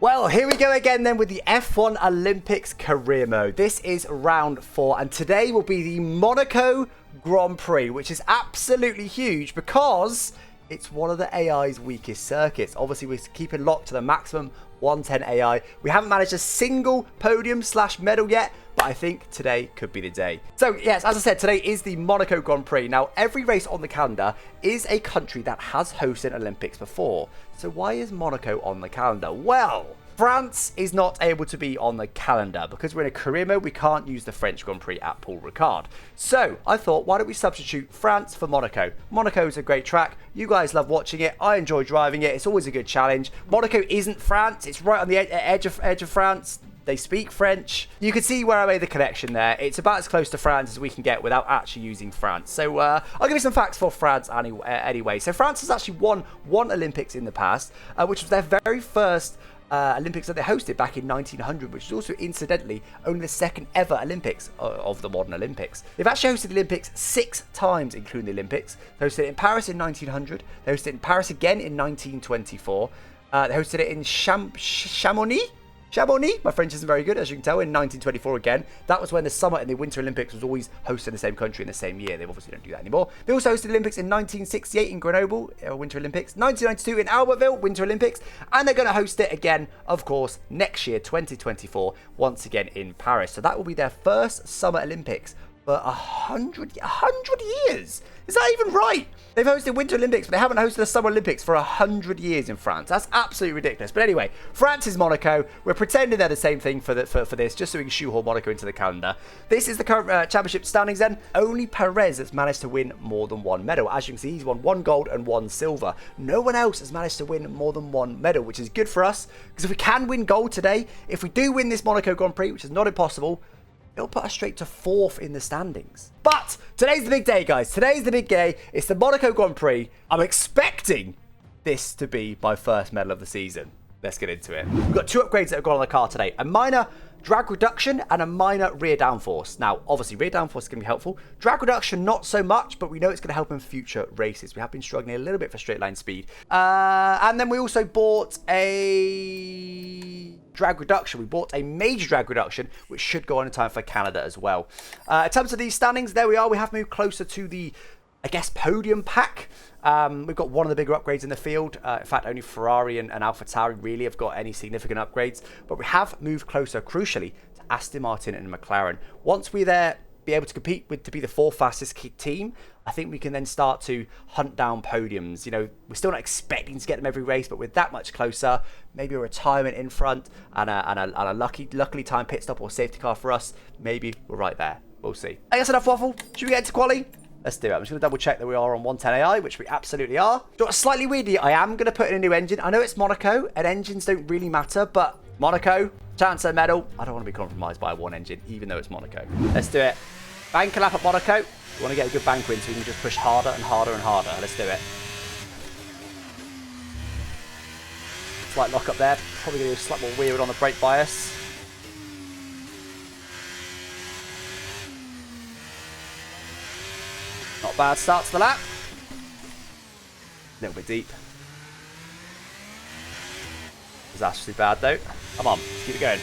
Well, here we go again then with the F1 Olympics career mode. This is round 4 and today will be the Monaco Grand Prix, which is absolutely huge because it's one of the AI's weakest circuits. Obviously, we're keeping locked to the maximum 110 AI. We haven't managed a single podium / medal yet, but I think today could be the day. So yes, as I said, today is the Monaco Grand Prix. Now, every race on the calendar is a country that has hosted Olympics before. So why is Monaco on the calendar? Well, France is not able to be on the calendar because we're in a career mode. We can't use the French Grand Prix at Paul Ricard. So I thought, why don't we substitute France for Monaco? Monaco is a great track. You guys love watching it. I enjoy driving it. It's always a good challenge. Monaco isn't France. It's right on the edge of France. They speak French. You can see where I made the connection there. It's about as close to France as we can get without actually using France. So I'll give you some facts for France anyway. So France has actually won one Olympics in the past, which was their very first Olympics that they hosted back in 1900, which is also incidentally only the second ever Olympics of the modern Olympics. They've actually hosted the Olympics 6 times, including the Olympics. They hosted it in Paris in 1900. They hosted it in Paris again in 1924. They hosted it in Chamonix, my French isn't very good, as you can tell, in 1924 again. That was when the Summer and the Winter Olympics was always hosted in the same country in the same year. They obviously don't do that anymore. They also hosted the Olympics in 1968 in Grenoble, Winter Olympics, 1992 in Albertville, Winter Olympics, and they're going to host it again, of course, next year, 2024, once again in Paris. So that will be their first Summer Olympics for 100 years. Is that even right? They've hosted Winter Olympics, but they haven't hosted a Summer Olympics for 100 years in France. That's absolutely ridiculous. But anyway, France is Monaco. We're pretending they're the same thing for this, just so we can shoehorn Monaco into the calendar. This is the current championship standings then. Only Perez has managed to win more than one medal. As you can see, he's won 1 gold and 1 silver. No one else has managed to win more than 1 medal, which is good for us, because if we can win gold today, if we do win this Monaco Grand Prix, which is not impossible, it'll put us straight to 4th in the standings. But today's the big day, guys. Today's the big day. It's the Monaco Grand Prix. I'm expecting this to be my first medal of the season. Let's get into it. We've got 2 upgrades that have gone on the car today. A minor drag reduction and a minor rear downforce. Now, obviously, rear downforce is going to be helpful. Drag reduction, not so much, but we know it's going to help in future races. We have been struggling a little bit for straight line speed. And then we also bought a drag reduction. We bought a major drag reduction, which should go on in time for Canada as well. In terms of these standings, there we are. We have moved closer to the, I guess, podium pack. We've got one of the bigger upgrades in the field. In fact, only Ferrari and AlphaTauri really have got any significant upgrades. But we have moved closer, crucially, to Aston Martin and McLaren. Once we're there, be able to compete with to be the 4th fastest team, I think we can then start to hunt down podiums. You know, we're still not expecting to get them every race, but we're that much closer. Maybe a retirement in front and a luckily timed pit stop or safety car for us. Maybe we're right there. We'll see. I guess enough waffle. Should we get into quali? Let's do it. I'm just going to double check that we are on 110 AI, which we absolutely are. Slightly weirdly, I am going to put in a new engine. I know it's Monaco, and engines don't really matter, but Monaco, chance of medal. I don't want to be compromised by one engine, even though it's Monaco. Let's do it. Bank a lap at Monaco. We want to get a good bank win so we can just push harder and harder and harder. Let's do it. Slight lock up there. Probably going to do a slight more weird on the brake bias. Not bad start to the lap. A little bit deep. Disastrously bad though. Come on, let's keep it going.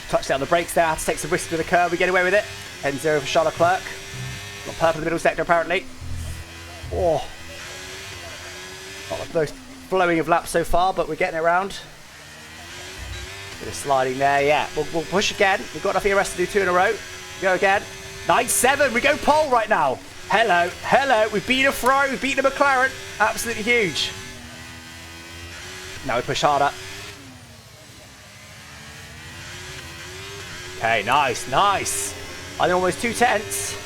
Touched down the brakes there. Had to take some risks with the curve. We get away with it. N0 for Charles Leclerc. Got purple in the middle sector apparently. Oh. Not the most flowing of laps so far, but we're getting it around. Bit of sliding there, yeah. We'll push again. We've got enough ERS to do 2 in a row. Go again. 9-7. We go pole right now. Hello. Hello. We've beaten a Ferrari. We've beaten a McLaren. Absolutely huge. Now we push harder. Okay, nice, nice. I think almost 2 tenths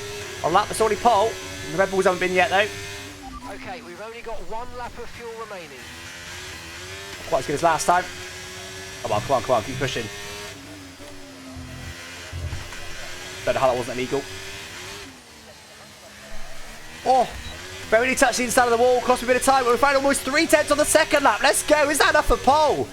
on lap that's already pole. The Red Bulls haven't been yet though. Okay, we've only got 1 lap of fuel remaining. Not quite as good as last time. Come on, come on, come on, keep pushing. Don't know how that wasn't illegal. Oh, barely touched the inside of the wall, cost me a bit of time, but we found almost 3 tenths on the second lap. Let's go, is that enough for pole?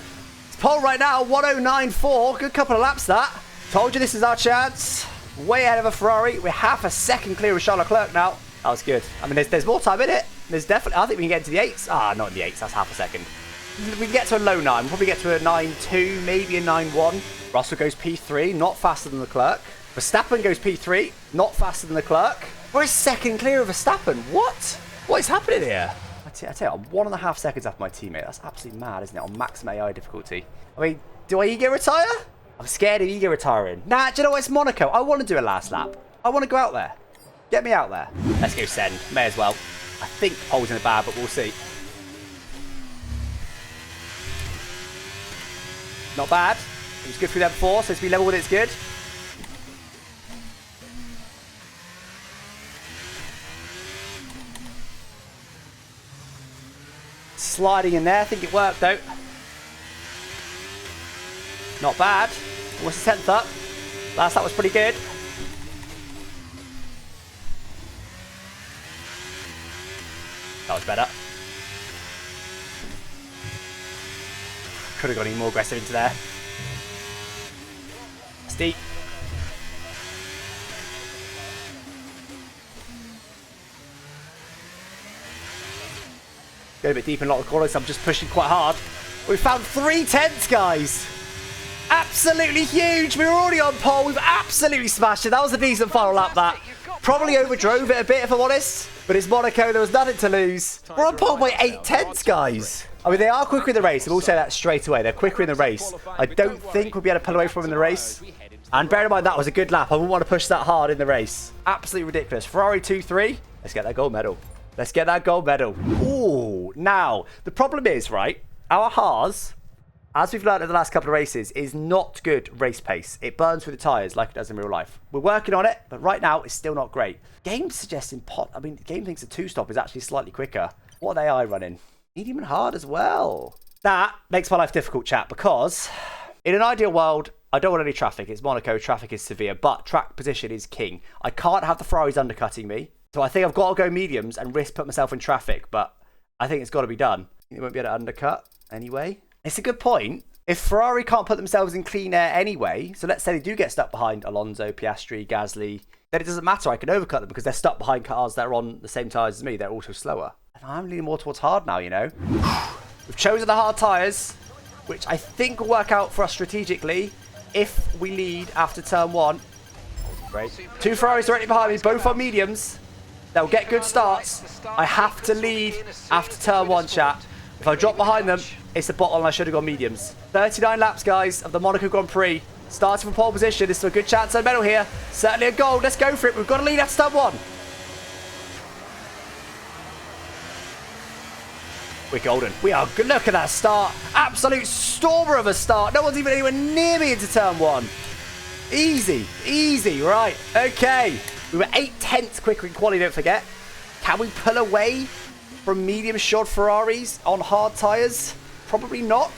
It's pole right now, 109.4, good couple of laps that. Told you this is our chance. Way ahead of a Ferrari. We're half a second clear of Charles Leclerc now. That was good. I mean, there's more time in it. There's definitely... I think we can get into the 8s. Ah, not in the 8s. That's half a second. We can get to a low 9. We'll probably get to a 9.2, maybe a 9.1. Russell goes P3, not faster than Leclerc. Verstappen goes P3, not faster than Leclerc. We're a second clear of Verstappen. What? What is happening here? I tell you, I'm 1.5 seconds after my teammate. That's absolutely mad, isn't it? On maximum AI difficulty. I mean, do I ego retire? I'm scared of ego retiring. Nah, do you know what? It's Monaco. I want to do a last lap. I want to go out there. Get me out there. Let's go send. May as well. I think pole's in the bag, but we'll see. Not bad. It was good through there before, so to be level with it's good. Sliding in there. I think it worked, though. Not bad. What's the 10th up? Last lap was pretty good. That was better. Could have got any more aggressive into there. Steep. Go a bit deep in a lot of corners. I'm just pushing quite hard. We found 3 tenths, guys. Absolutely huge. We were already on pole. We've absolutely smashed it. That was a decent final lap, that. Probably overdrove it a bit, if I'm honest. But it's Monaco. There was nothing to lose. We're on pole by 8 tenths, guys. I mean, they are quicker in the race. I will say that straight away. They're quicker in the race. I don't think we'll be able to pull away from them in the race. And bear in mind, that was a good lap. I wouldn't want to push that hard in the race. Absolutely ridiculous. Ferrari 2-3. Let's get that gold medal. Let's get that gold medal. Ooh. Now, the problem is, right, our Haas, as we've learned in the last couple of races, is not good race pace. It burns through the tyres like it does in real life. We're working on it, but right now, it's still not great. Game's suggesting I mean, the game thinks a 2-stop is actually slightly quicker. What are AI running? Medium and hard as well. That makes my life difficult, chat, because in an ideal world, I don't want any traffic. It's Monaco. Traffic is severe, but track position is king. I can't have the Ferraris undercutting me. So I think I've got to go mediums and risk put myself in traffic, but I think it's got to be done. They won't be able to undercut anyway. It's a good point. If Ferrari can't put themselves in clean air anyway, so let's say they do get stuck behind Alonso, Piastri, Gasly, then it doesn't matter. I can overcut them because they're stuck behind cars that are on the same tyres as me. They're also slower. And I'm leaning more towards hard now, you know. We've chosen the hard tyres, which I think will work out for us strategically if we lead after turn 1. Great. 2 Ferraris directly behind me, both on mediums. They'll get good starts. I have to lead after turn 1, chat. If I drop behind them, it's the bottle and I should have gone mediums. 39 laps, guys, of the Monaco Grand Prix. Starting from pole position. This is a good chance at a medal here. Certainly a gold. Let's go for it. We've got to lead after turn 1. We're golden. We are good. Look at that start. Absolute stormer of a start. No one's even anywhere near me into turn 1. Easy. Easy. Right. Okay. We were 8 tenths quicker in quality, don't forget. Can we pull away from medium shod Ferraris on hard tyres? Probably not.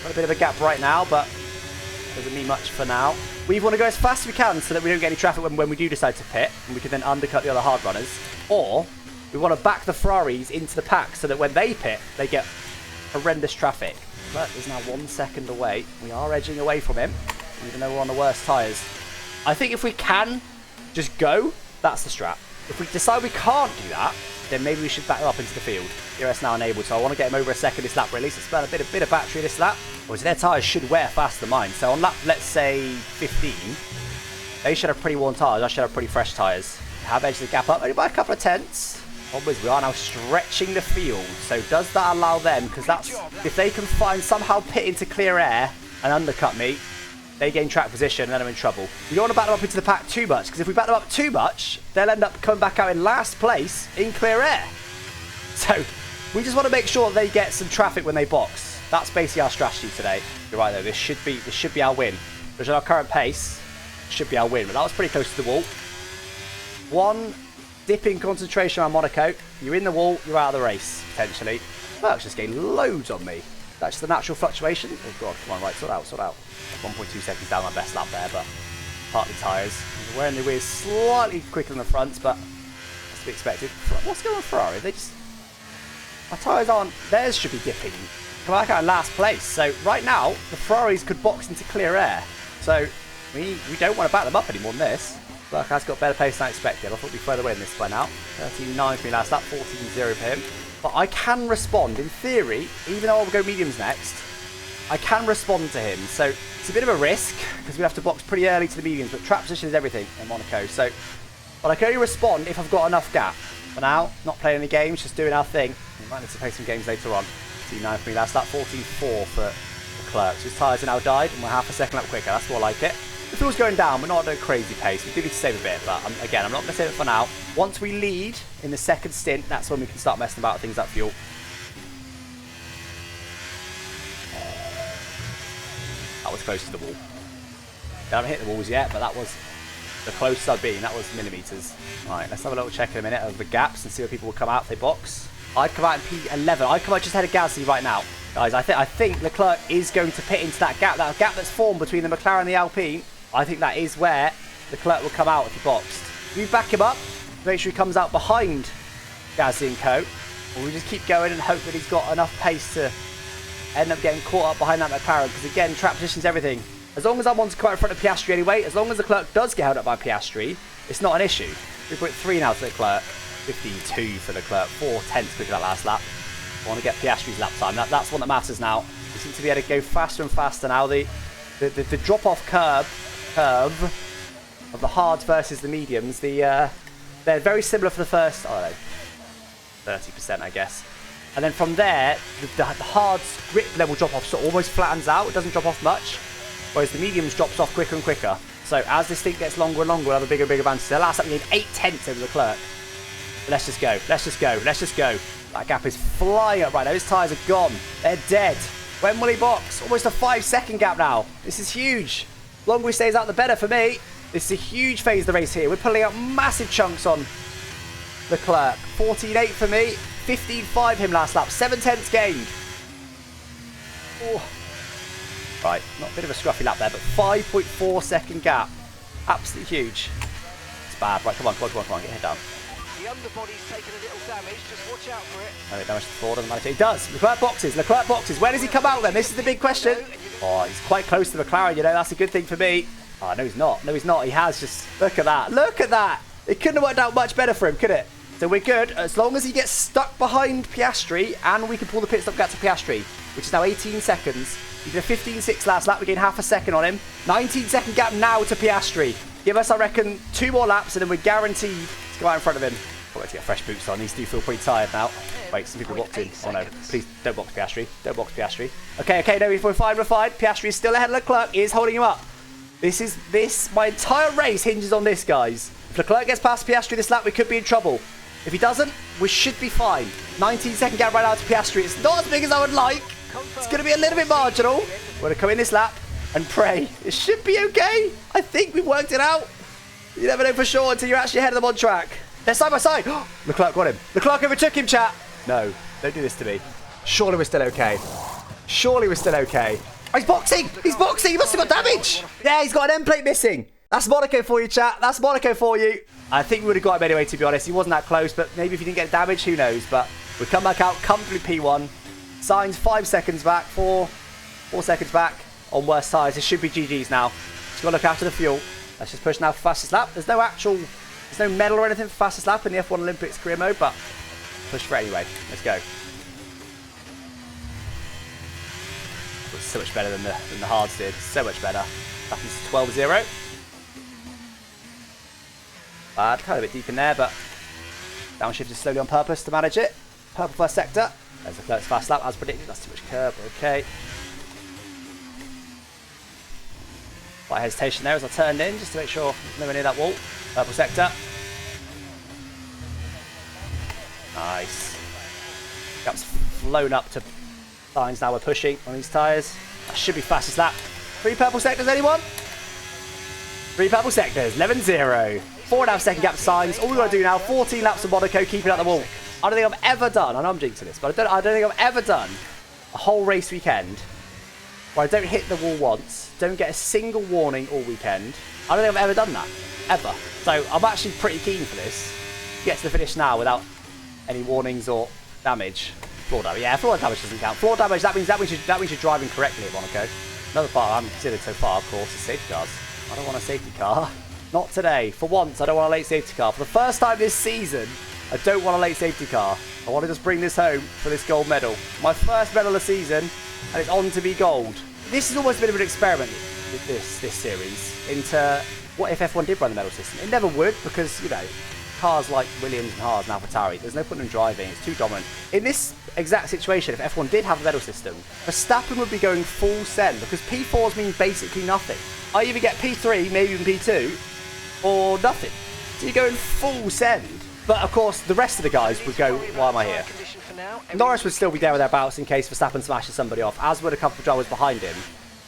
Got a bit of a gap right now, but doesn't mean much for now. We want to go as fast as we can so that we don't get any traffic when we do decide to pit, and we can then undercut the other hard runners. Or we want to back the Ferraris into the pack so that when they pit, they get horrendous traffic. But is now 1 second away. We are edging away from him, even though we're on the worst tyres. I think if we can just go, that's the strat. If we decide we can't do that, then maybe we should back up into the field. DRS now enabled, so I want to get him over a second this lap, or at least it's burn a bit of battery this lap. Whereas their tyres should wear faster than mine. So on lap, let's say 15, they should have pretty worn tyres. I should have pretty fresh tyres. Have edged the gap up only by a couple of tenths. Obviously, we are now stretching the field. So does that allow them? Because that's if they can somehow pit into clear air and undercut me, they gain track position and then I'm in trouble. We don't want to back them up into the pack too much, because if we back them up too much, they'll end up coming back out in last place in clear air. So we just want to make sure they get some traffic when they box. That's basically our strategy today. You're right though, this should be our win. Because at our current pace, it should be our win. But that was pretty close to the wall. One dip in concentration on Monaco. You're in the wall, you're out of the race, potentially. Well, it's just getting loads on me. That's just the natural fluctuation. Oh god, come on, right, sort out. 1.2 seconds down my best lap there, but partly tyres. Wearing the wheels slightly quicker than the fronts, but that's to be expected. What's going on with Ferrari? They just... My tyres aren't... Theirs should be dipping. Come back out in last place. So right now, the Ferraris could box into clear air. So we don't want to back them up any more than this. Leclerc has got better pace than I expected. I thought we'd be further away in this by now. 13.9 for me last lap, 14.0 for him. But I can respond. In theory, even though I'll go mediums next, I can respond to him. So it's a bit of a risk because we have to box pretty early to the mediums, but trap position is everything in Monaco. So, but I can only respond if I've got enough gap. For now, not playing any games, just doing our thing. We might need to play some games later on. 14.9 for me last lap, 14.4 for Leclerc. So his tyres are now died and we're half a second lap quicker. That's more like it. The fuel's going down, but not at a crazy pace. We do need to save a bit, but again, I'm not going to save it for now. Once we lead in the second stint, that's when we can start messing about with things like fuel. That was close to the wall. I haven't hit the walls yet, but that was the closest I've been. That was millimetres. Right, let's have a little check in a minute of the gaps and see where people will come out if they box. I'd come out in P11. I'd come out just ahead of Gasly right now. Guys, I think Leclerc is going to pit into that gap that's formed between the McLaren and the Alpine. I think that is where Leclerc will come out if he boxed. Do we back him up, make sure he comes out behind Gasly and co, or we just keep going and hope that he's got enough pace to end up getting caught up behind that McLaren? Because again, trap position's everything. As long as I want to come out in front of Piastri anyway, as long as Leclerc does get held up by Piastri, it's not an issue. 3.3 now to Leclerc, 15.2 for Leclerc, 4/10 quicker that last lap. I want to get Piastri's lap time. That's one that matters now. We seem to be able to go faster and faster now. The drop-off curve of the hards versus the mediums, they're very similar for the first, I don't know, 30%, I guess. And then from there, the hards grip level drop-off sort of almost flattens out. It doesn't drop off much, whereas the mediums drops off quicker and quicker. So as this thing gets longer and longer, we'll have a bigger and bigger advantage. The last lap we gained 8/10 over Leclerc. But let's just go. Let's just go. Let's just go. That gap is flying up right now. His tyres are gone. They're dead. When will he box? Almost a 5-second gap now. This is huge. The longer he stays out, the better for me. This is a huge phase of the race here. We're pulling out massive chunks on Leclerc. 14.8 for me. 15.5 him last lap. 7/10 gained. Oh. Right, not a bit of a scruffy lap there, but 5.4 second gap. Absolutely huge. It's bad. Right, come on, get your head down. The underbody's taken a little damage, just watch out for it. No damage to the floor, doesn't matter. He does. Leclerc boxes. Where does he come out then? This is the big question. Oh, he's quite close to McLaren, you know, that's a good thing for me. Oh, no, he's not. No, he's not. He has just... Look at that. Look at that. It couldn't have worked out much better for him, could it? So we're good. As long as he gets stuck behind Piastri and we can pull the pit stop gap to Piastri, which is now 18 seconds. He did a 15.6 last lap. We gained half a second on him. 19-second gap now to Piastri. Give us, I reckon, 2 more laps and then we're guaranteed to go out in front of him. I've got to get fresh boots on. These do feel pretty tired now. Wait, some people walked in. Oh no, please don't box Piastri. Don't box Piastri. Okay, no, we're fine, Piastri is still ahead of Leclerc. He is holding him up. My entire race hinges on this, guys. If Leclerc gets past Piastri this lap, we could be in trouble. If he doesn't, we should be fine. 19-second gap right out to Piastri. It's not as big as I would like. It's going to be a little bit marginal. We're going to come in this lap and pray. It should be okay. I think we've worked it out. You never know for sure until you're actually ahead of them on track. They're side by side. Leclerc got him. Leclerc overtook him, chat. No, don't do this to me. Surely we're still okay. Surely we're still okay. Oh, he's boxing. He's boxing. He must have got damage. Yeah, he's got an end plate missing. That's Monaco for you, chat. That's Monaco for you. I think we would have got him anyway, to be honest. He wasn't that close, but maybe if he didn't get damage, who knows. But we come back out comfortably P1. Sainz 5 seconds back, 4 seconds back on worst tyres. It should be GG's now. Just got to look after the fuel. Let's just push now for fastest lap. There's no medal or anything for fastest lap in the F1 Olympics career mode, but push for it anyway. Let's go. It's so much better than the hards did. So much better. Happens to 12-0. Bad, kind of a bit deep in there, but downshifted slowly on purpose to manage it. Purple first sector. There's the Leclerc's fast lap as predicted. That's too much curb. Okay. Slight hesitation there as I turned in just to make sure nowhere near that wall. Purple sector. Nice. Gap's flown up to Sainz now. We're pushing on these tyres. That should be fastest lap. 3 purple sectors, anyone? 3 purple sectors. 11-0. 4.5 second gap to Sainz. All we've got to do now, 14 laps of Monaco, keeping out the wall. I don't think I've ever done, I know I'm jinxing this, but I don't think I've ever done a whole race weekend where I don't hit the wall once, don't get a single warning all weekend. I don't think I've ever done that. Ever. So I'm actually pretty keen for this. Get to the finish now without any warnings or damage. Floor damage. Yeah, floor damage doesn't count. Floor damage, that means you're driving correctly at Monaco. Another part I haven't considered so far, of course, is safety cars. I don't want a safety car. Not today. For once, I don't want a late safety car. For the first time this season, I don't want a late safety car. I want to just bring this home for this gold medal. My first medal of the season, and it's on to be gold. This is almost a bit of an experiment with this series into what if F1 did run the medal system. It never would because, you know, cars like Williams and Haas and AlphaTauri, there's no point in driving. It's too dominant. In this exact situation, if F1 did have a medal system, Verstappen would be going full send because P4s mean basically nothing. I either get P3, maybe even P2, or nothing. So you're going full send. But of course, the rest of the guys would go, why am I here? Norris would still be there or thereabouts in case Verstappen smashes somebody off, as would a couple of drivers behind him,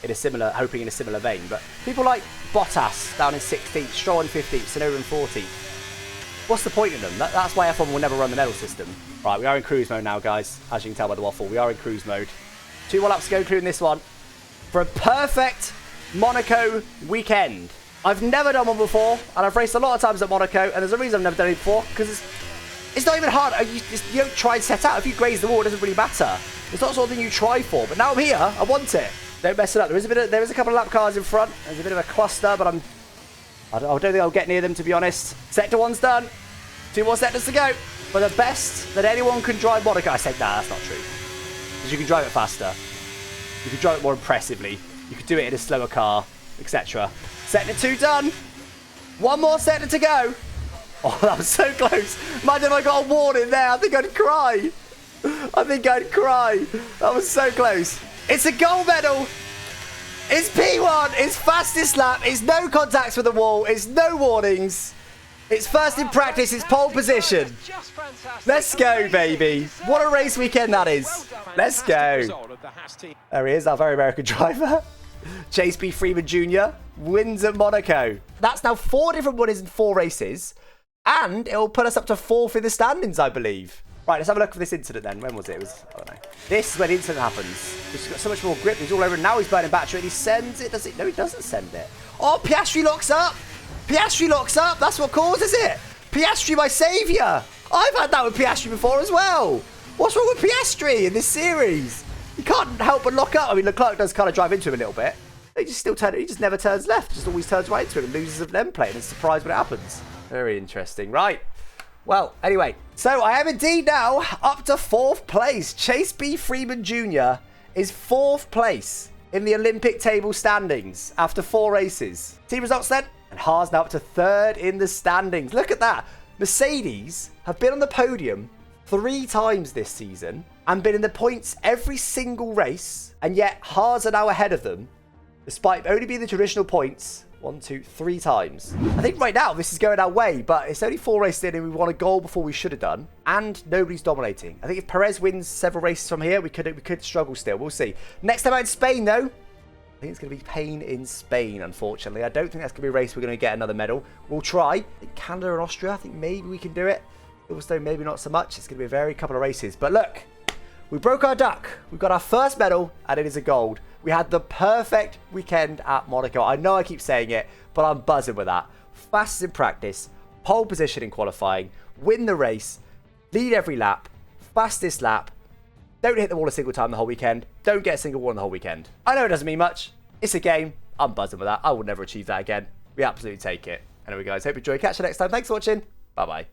hoping in a similar vein. But people like Bottas down in 16th, Stroll in 15th, Tsunoda in 14th. What's the point in them? That's why F1 will never run the medal system. Right, we are in cruise mode now, guys. As you can tell by the waffle, we are in cruise mode. 2 more laps to go, including this one, for a perfect Monaco weekend. I've never done one before, and I've raced a lot of times at Monaco, and there's a reason I've never done it before, because it's not even hard. You don't try and set out. If you graze the wall, it doesn't really matter. It's not something you try for, but now I'm here, I want it. Don't mess it up. There is a couple of lap cars in front. There's a bit of a cluster, but I don't think I'll get near them, to be honest. Sector 1's done. 2 more sectors to go. For the best that anyone can drive Monaco. I said, nah, that's not true. Because you can drive it faster. You can drive it more impressively. You could do it in a slower car, etc. Sector 2 done. 1 more sector to go. Oh, that was so close. Imagine if I got a warning there. I think I'd cry. That was so close. It's a gold medal. It's P1. It's fastest lap. It's no contacts with the wall. It's no warnings. It's first in practice. It's pole position. Let's go, baby. What a race weekend that is. Let's go. There he is, our very American driver. Chase B. Freeman Jr. wins at Monaco. That's now 4 different winners in 4 races. And it will put us up to 4th in the standings, I believe. Right, let's have a look at this incident then. When was it? I don't know. This is when the incident happens. He's got so much more grip. He's all over. And now he's burning battery. And he sends it. Does it? No, he doesn't send it. Oh, Piastri locks up. Piastri locks up. That's what causes it. Piastri, my saviour. I've had that with Piastri before as well. What's wrong with Piastri in this series? He can't help but lock up. I mean, Leclerc does kind of drive into him a little bit. He just never turns left. Just always turns right into him and loses a lane plate and is surprised when it happens. Very interesting. Right. Well, anyway, so I am indeed now up to 4th place. Chase B. Freeman Jr. is 4th place in the Olympic table standings after 4 races. Team results then, and Haas now up to 3rd in the standings. Look at that. Mercedes have been on the podium 3 times this season and been in the points every single race, and yet Haas are now ahead of them, despite only being the traditional points 1, 2, 3 times. I think right now this is going our way, but it's only 4 races in and we won a goal before we should have done, and nobody's dominating. I think if Perez wins several races from here, we could struggle still. We'll see. Next time out in Spain, though, I think it's going to be pain in Spain, unfortunately. I don't think that's going to be a race we're going to get another medal. We'll try. I think Canada and Austria, I think maybe we can do it. Silverstone, maybe not so much. It's going to be a very couple of races. But look, we broke our duck. We've got our first medal, and it is a gold. We had the perfect weekend at Monaco. I know I keep saying it, but I'm buzzing with that. Fastest in practice, pole position in qualifying, win the race, lead every lap, fastest lap, don't hit the wall a single time the whole weekend, don't get a single one the whole weekend. I know it doesn't mean much. It's a game. I'm buzzing with that. I will never achieve that again. We absolutely take it. Anyway, guys, hope you enjoy. Catch you next time. Thanks for watching. Bye-bye.